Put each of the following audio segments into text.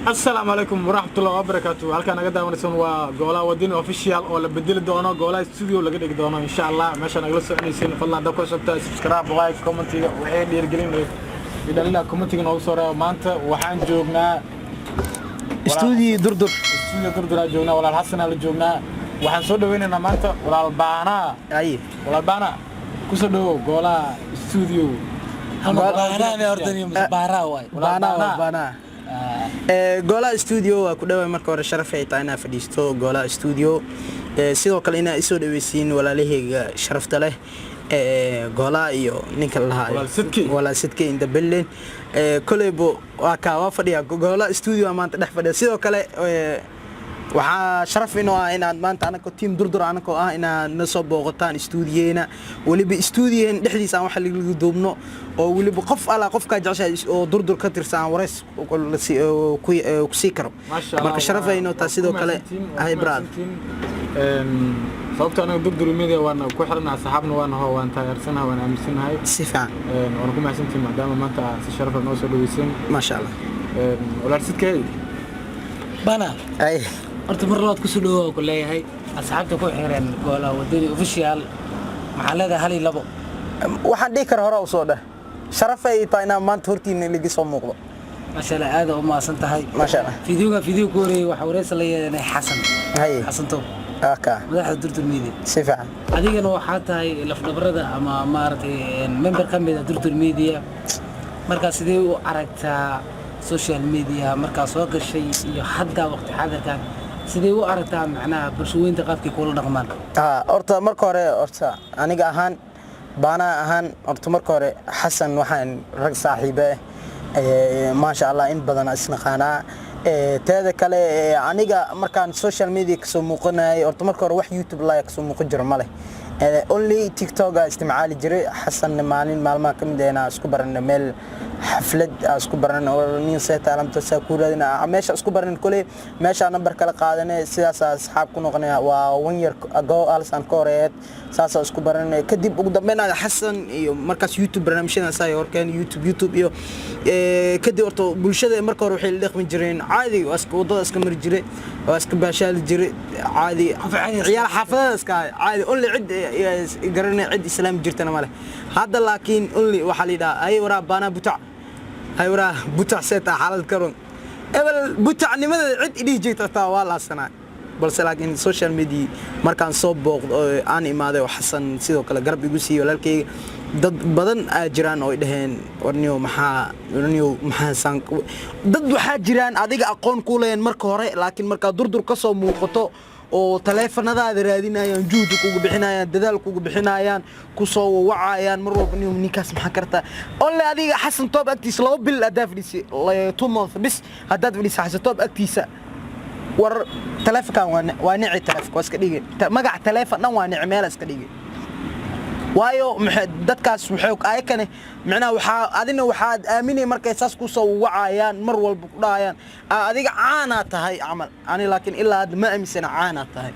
السلام عليكم ورحمة الله وبركاته. هلكان naga daawanaysan waa Goola Wadani official oo la bedeli doono Goola studio laga dhigi doono insha Allah meesha nagala soconaysiin fadlan dad ku sabta subscribe like comment waxay dhiirgelin idalina comment noo soo raaw maanta waxaan joognaa studio durdur joognaa walaal Xasan la joognaa waxaan soo dhaweynaynaa maanta walaal Baana ku soo dhawo Goola studio Baana ordani Baana Goola studio waa ku dhawaay marka hore sharaf ay tahay inaan fadhiisto Goola studio sidoo kale inaan isoo dhaweysiin walaalahayga sharafta leh Goola iyo ninka lahaa walaal sidkii inta Berlin koleybo waa ka fadhiya Goola studio maanta dhex fadhiya sidoo kale waxa sharaf inoo ah inaan maanta anako team durdur anako ah inaan soo booqataan studio-na waliba studio-in dhexdiisa aan wax lagu duubno oo waliba qof ala qofka jeceshay oo durdur ka tirsan wareys ku sii karo marka sharaf ay inoo tahay sidoo kale ay brad sababta anaga durdur media waana ku xirnaa saxaabna waan taageersanahay waan aaminsanahay si fiican waan ku mahadsantahay maadaama maanta si sharaf noo soo dhaweyseen ma sha Allah walaal sidkay Baana horta mar labaad ku soo dhawaad ku leeyahay asxaabta ku xiran Goola Wadani official maxallada hal iyo labo waxaan dhig kar hore u soo dhah sharaf ay tahay inaan maanta hortiina laga soo muuqdo ma sha Allah aad u maasan tahay ma sha Allah video koorey waxa wareysa la yeelanay Xasan to madaxda durdur media si fiican adigana waxa tahay laf dhabarada ama maartay member ka mid ah durdur media marka sidee u aragtaa social media marka soo gashay iyo hadda waqti xaadirkan sidee u aragtaa macnaha bulshooyinka qaabkii kula dhaqmaan horta marka hore aniga ahaan Baana ahaan horta marka hore Xasan waxaan rag saaxiibe ma sha Allah in badan isnaqaanaa teeda kale aniga markaan social media ka soo muuqanaay horta marka hore wax YouTube like soo muuqan jiro male only TikTok isticmaali jiray Xasan maalmaha kamid ah isku baran meel xaflad isku baran oo nin seeta alamta sakuuradina meesha isku baran kule meesha number kala qaadanay sidaas asxaab ku noqonay waa 1 year ago alsan koreet saasa isku baran kadib ugu dambeynaa Xasan iyo markaas YouTube barnaamijyada saay horkeen YouTube iyo kadib horta bulshada marka hore waxay dhaqmi jireen caadi wadada iska mari jiray oo iska baashaal jiray caadi ciyaar xaafadada iska caadi only cid garanay cid islaam jirtana male hadda laakiin only waxa la yiraahdaa ay waraa Baana buta seeta xaalad karon ebel butanimada cid idii jeegta waa la sanaa balse laakiin social media markaan soo booqdo aan imaaday Xasan sidoo kale garab igu siiyo walaalkayga dad badan ay jiraan oo dhaheen warniyo maxaa san dad waxa jiraan adiga aqoon ku leen marka hore laakiin marka durdur ka soo muuqato oo taleefanadaada raadinayaan juhdi kugu bixinayaan dadaal kugu bixinayaan ku soo wacayaan mar walba ninkaas maxaa kartaa only adiga Xasan Toob agtiisa 2 bil adaafdisi 2 months bis hadaad fadhiisa Xasan Toob agtiisa war taleefankan waa nici taleefanka iska dhigay magac taleefan dhan waa nici meel iska dhigay waayo dadkaas waxay ayakane macnaha waxaad aaminay markay saas ku soo wacayaan mar walba ku dhaayaan adiga caana tahay amal ani laakiin ilaa ma aaminsana caana tahay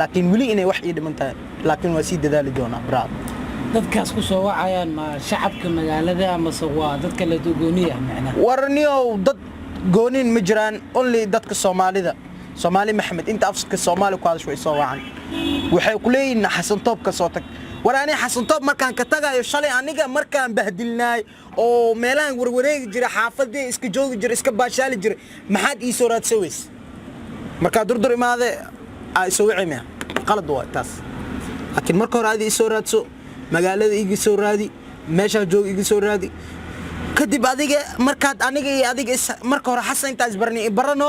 laakiin wali inay wax ii dhiman tahay laakiin waa si dadaali doona brad dadkaas ku soo wacayaan ma shacabka magaalada ama waa dadka la gooniya macnaha warniyo dad goonin ma jiraan only dadka Soomaalida Soomaali Maxamed inta afska Soomaali ku hadasho way soo wacan waxay ku leeyihiin Xasan Toob ka soo tag waraani Xasan Toob markaan ka tagayo shalay aniga markaan bahdilnaay oo meelahan warwareegi jiray xaafadii iska joogi jiray iska baashaali jiray maxaad ii soo raadsaweys marka durdur imaade ay soo wicimay qalad waa taas laakiin marka hore aad ii soo raadso magaalada iga soo raadi meesha joog iga soo raadi kadib adiga markaad adiga marka hore Xasan intaas barni barano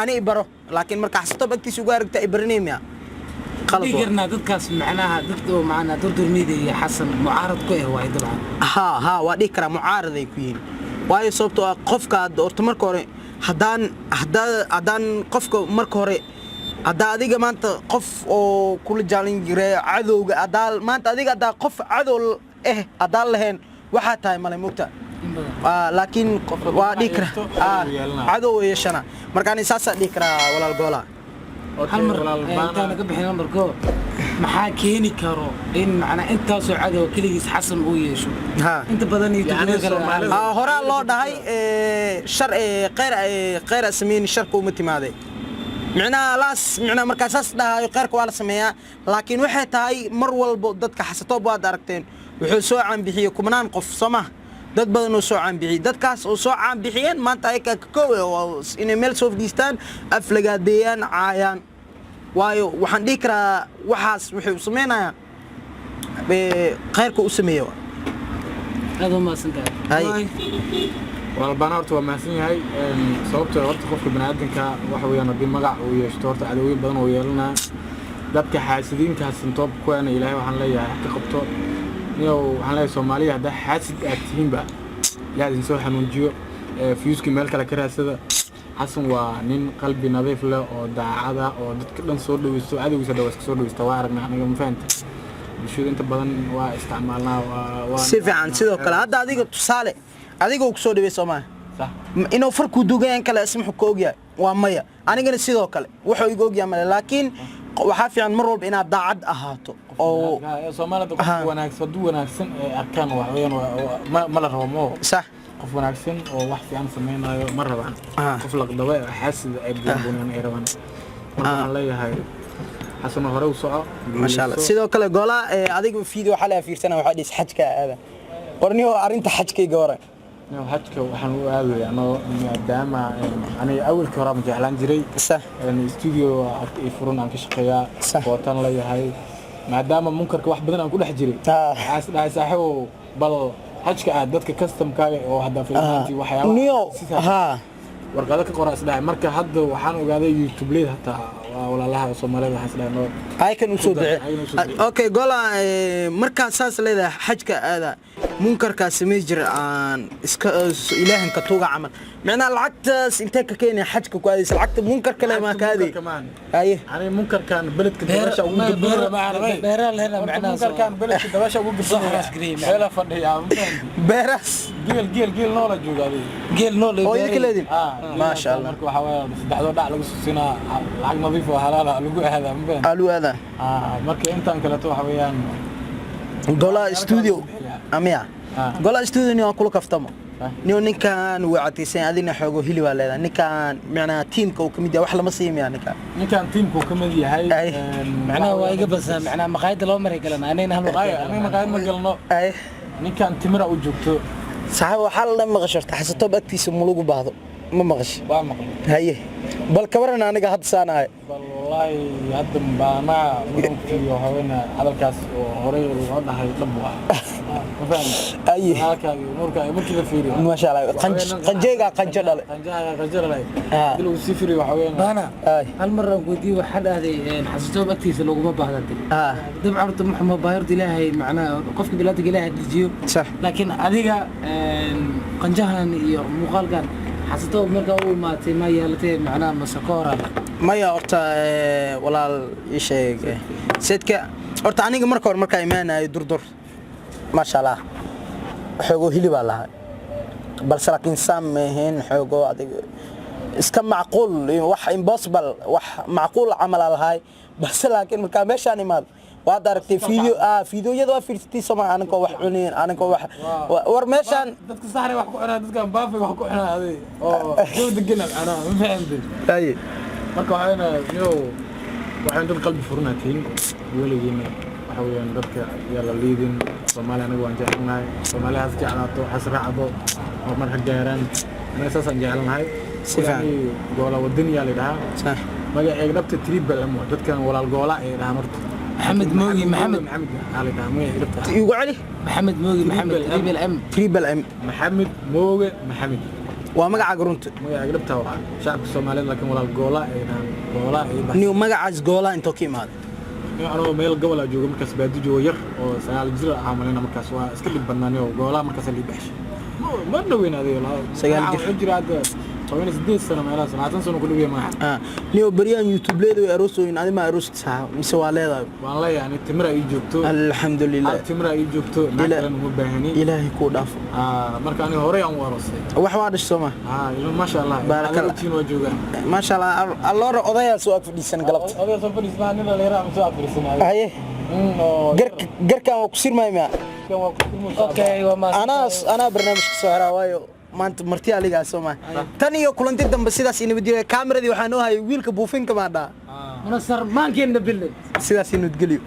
ani baro laakiin marka Xasan Toob agtiisa ugu aragtay barneemia qalad waa dadkaas macnaha dadku macna durdur media Xasan mucaarad ku ah way dabcan waa dhig kara mucaarad ay ku yihiin waayo sababtoo ah qofka horta marka hore hadaan qofka marka hore adiga maanta qof oo kula jaalin jiray cadowga maanta adiga qof cadow adaan lahayn waxa tahay malay mugta laakiin waa dhig kara cadow yeeshana markaan saasa dhig kara walaal Goola hal mar intaan ka bixin lambarko maxaa keeni karo in macna intaasoo cadow kaligiis xasan uu yeesho inta badan hore loo dhahay shar qeyr sameeyay sharku uma timaade macnaha laas macnaha markaas dhahayo qeyrka waa la sameeyaa laakiin waxay tahay mar walba dadka xasatoob waad aragteen wuxuu soo caan bixiyay kumanaan qof Soomaa dad badan oo soo caan bixiyay dadkaas oo soo caan bixiyeen maanta ay ka koow inay meel soo fadhiistaan aflagaadeeyaan caayaan waayo waxaan dhihi karaa waxaas wuxuu sameeynaa qeyrka u sameeyo aad ma santahay والبانا horta waa mahadsan yahay sababtoo horta qofka banaadinka waxa weeyaan hadii magac uu yeesho horta cadawin badan oo yeelanaa dadka xaasidiinka santoob ku ana ilaahay waxaan leeyahay ka qabto niyo waxaan leeyahay Soomaaliya hadda xaasid aad tihiinba ilaahay soo xanuunjiyo fiyuski meel kale ka raasada xasan waa nin qalbi nadiif leh oo daacada oo dadka dhan soo dhaweysto cadawgiisa dhawaska soo dhaweysta waa aragnaa aniga ma fahanti bulshada inta badan waa isticmaalnaa waa si fiican sidoo kale hadda adiga tusaale adiga uu soo dhawey Soomaa sax inuu farku dugaan kale ismuhu ka ogyahay waa maya anigana sidoo kale wuxuu iga ogyahay male laakiin waxa fiican mar walba inaad daacad ahaato oo Soomaalida qof wanaagsan arkaan wax weeyaan ma la rabo sax qof wanaagsan oo wax fiican sameeynaayo ma rabaan qof laqdaba xaasid ay buunbuunayaan ay rabaan waxaan leeyahay xasan hore u soco ma sha Allah sidoo kale gola adiga video waxa la fiirsanaa waxa dhis xajka aada qorniyo arinta xajkayga waran حجك وحن وهذا أنا دائما أنا أول كرام جعلان جري صح الاستوديو يفرون عن كشقيا وطن لي هاي ما دام ممكن كواحد بدنا نقول حجري عايز أحو بل حجك عادتك كاستم كاي أو هذا في الأنتي وحياة نيو ها warqadka qoraas dhaay marka hadda waxaan ogaaday YouTube leed hata wala laha Soomaaliyeed waxaan isleeyahay ay kan u soo dhacay okay gola marka saas leedahay xajka aada munkarka sameey jir aan iska ilaahan ka tuuga amal macna lacagtaas inta ka keenay xajka ku aadaysa lacagta munkar kale ma kaadi ay ani munkarkan beledka dabasha ugu gudbay beeral hela macna munkarkan beledka dabasha ugu gudbay hela fadhiya beeras geel noola joogaaday geel nool oo idin leedin ما شاء الله marka waxa weeye saddexdo dhac lagu siinaa lacag nadiif oo halaal ah lagu ahada alu ada marka intaan kale waxa weeyaan gola studio amiya gola studio ni kula kaftamo ni ninkan wacatiisan adina xoogo hili waa leedahay ninkan macna teamka uu kamid yahay wax lama siiyo ninkan teamka uu kamid yahay macna waa iga basan macna maqaayada loo maray galana anayna hal maqaayad ma galno ninkan timira u joogto saxaab waxa la maqasharta xasatoob agtiisa mulugu baahdo ما مغش ما هاي بل كبرنا أنا قاعد سنة والله هذا ما ممكن يهونا على الكاس وهوري وهذا هاي طبوا ما فاهم أيه هكذا ممكن يفيري ما شاء الله قنجيجا قنجلة دلو سفري وحوينا أنا هالمرة قدي واحد هذه حسيته بكتيس لو ما بعدتي دم عرض محمد باير دلاه معناه قفك بلاد دلاه الجيو صح لكن هذيك قنجهان مقال كان حسيته مركا أول ما تما يالتي معناه مسكورة ما يا أرتا ولا شيء سيدك أرتا عنيك مركا إيمانا يدور ما شاء الله حقوق هلي بالله بس لكن سامهن حقوق اسكم معقول وح impossible وح معقول عمل على هاي بس لكن مركا مش أنيمال وادركتي فيديو يدو فيرتي سما أنا كو وح عنين أنا كو وح ورمشان dadka saxray wax ku xiraan dadka baafi wax ku xiraan aday oo soo degan ana ma fahamtay ay marka waxaan dad qalbi furnaatiin waligiina waxa weeyaan dadka yala liidin Soomaaliya anagu waan jecelnahay Soomaaliya has jeclaato has raacdo oo mar hagaaraan anaga saas aan jecelnahay sifaan goola wadaniya leedahay صح magaceega dhabta triple am dadkan walaal goola ay dhahan horta محمد موجي محمد علي دعمي يقول علي محمد موجي محمد تريبل ام محمد موجي محمد ومقع قرنت مقع قلبتها وراء شعب الصومالي لكن ولا الجولا جولا نيو مقع جولا انتو كيم هذا أنا ميل جولا جو مركز بادي جو ير وسال جزر عملنا مركز واسكت بنانيو جولا مركز اللي بحش ما نوين هذه ولا سيال جزر هذا 18 سنة ما لازم 20 سنة كل يوم واحد niyo bariyaan youtube leedo aroosooyin adima aroosta mise waa leedahay والله يعني التمرة يجوكتو alxamdulillah التمرة يجوكتو ناكلن مو باهنين ilaahay ku dhaafo marka ani hore aan warasay wax waa dhish Soomaa ما شاء الله Barakallah. tiin waa jooga ma sha Allah alloor odayaa soo ag fadhiisan galabta oday soo fadhiisnaa nin la yiraahdo soo afirsanaayo haye garkan waa ku sirmaayma okay waa ma ana barnaamijka soo haraa waayo maanta marti aliga Soomaa tan iyo kulanti dambe sidaas inuu diyo kaamiradi waxaan oo hayay wiilka buufinka ma dhaa منصر ما كنا بالله sidaas inuu geliyo